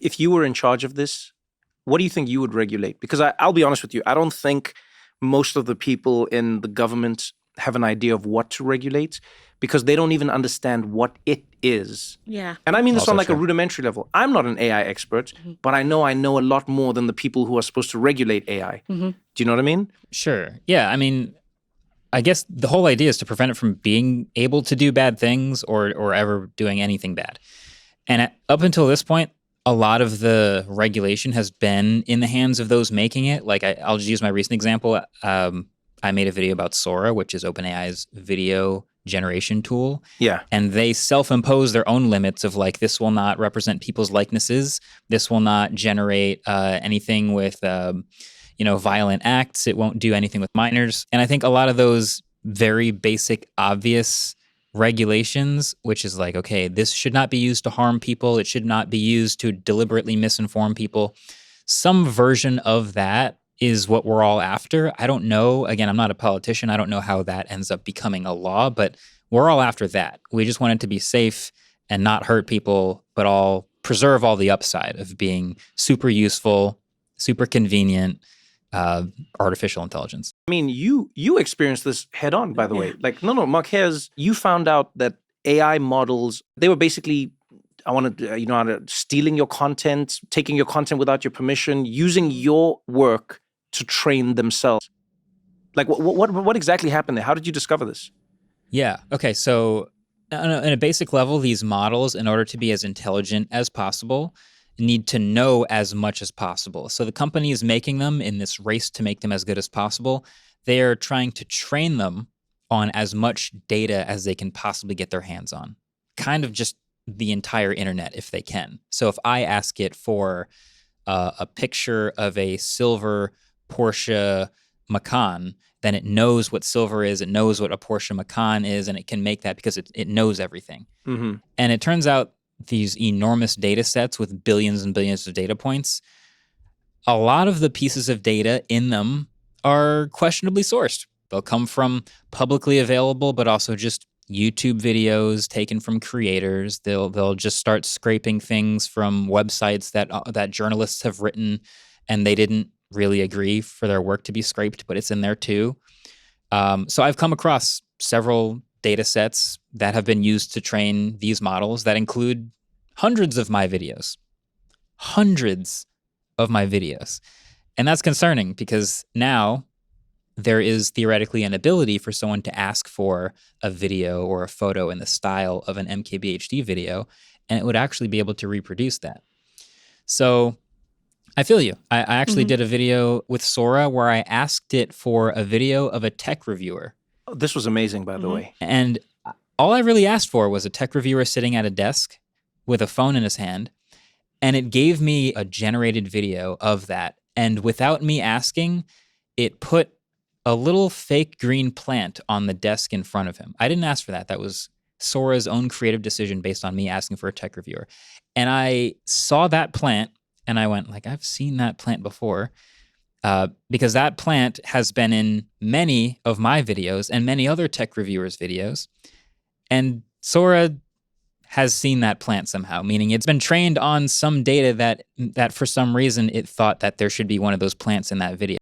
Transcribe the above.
if you were in charge of this, what do you think you would regulate? Because I'll be honest with you, I don't think most of the people in the government have an idea of what to regulate because they don't even understand what it is. Yeah. And I mean this Also on like true. a rudimentary level. I'm not an AI expert, but I know a lot more than the people who are supposed to regulate AI. Do you know what I mean? Sure. Yeah. I mean, I guess the whole idea is to prevent it from being able to do bad things or ever doing anything bad. And up until this point, a lot of the regulation has been in the hands of those making it. Like I'll just use my recent example. I made a video about Sora, which is OpenAI's video generation tool. Yeah. And they self-impose their own limits of like, this will not represent people's likenesses. This will not generate anything with, violent acts. It won't do anything with minors. And I think a lot of those very basic, obvious regulations, which is like, okay, this should not be used to harm people. It should not be used to deliberately misinform people. Some version of that is what we're all after. I don't know. Again, I'm not a politician. I don't know how that ends up becoming a law, but we're all after that. We just want it to be safe and not hurt people, but all preserve all the upside of being super useful, super convenient, artificial intelligence. I mean, you experienced this head on, by the way. Like, Marquez, you found out that AI models, they were basically, stealing your content, taking your content without your permission, using your work to train themselves. Like, what exactly happened there? How did you discover this? Yeah. Okay. So on a basic level, these models, in order to be as intelligent as possible, need to know as much as possible. So the company is making them in this race to make them as good as possible. They are trying to train them on as much data as they can possibly get their hands on. Kind of just the entire internet if they can. So if I ask it for a picture of a silver Porsche Macan, then it knows what silver is, it knows what a Porsche Macan is, and it can make that because it knows everything. Mm-hmm. And it turns out these enormous data sets with billions and billions of data points, a lot of the pieces of data in them are questionably sourced. They'll come from publicly available, but also just YouTube videos taken from creators. They'll just start scraping things from websites that journalists have written, and they didn't really agree for their work to be scraped, but it's in there too. So I've come across several data sets that have been used to train these models that include hundreds of my videos. And that's concerning because now there is theoretically an ability for someone to ask for a video or a photo in the style of an MKBHD video, and it would actually be able to reproduce that. So I feel you. I actually did a video with Sora where I asked it for a video of a tech reviewer. This was amazing, by the way. And all I really asked for was a tech reviewer sitting at a desk with a phone in his hand, and it gave me a generated video of that. And without me asking, it put a little fake green plant on the desk in front of him. I didn't ask for that. That was Sora's own creative decision based on me asking for a tech reviewer. And I saw that plant, and I went, like, I've seen that plant before. Because that plant has been in many of my videos and many other tech reviewers' videos. And Sora has seen that plant somehow, meaning it's been trained on some data that for some reason it thought that there should be one of those plants in that video.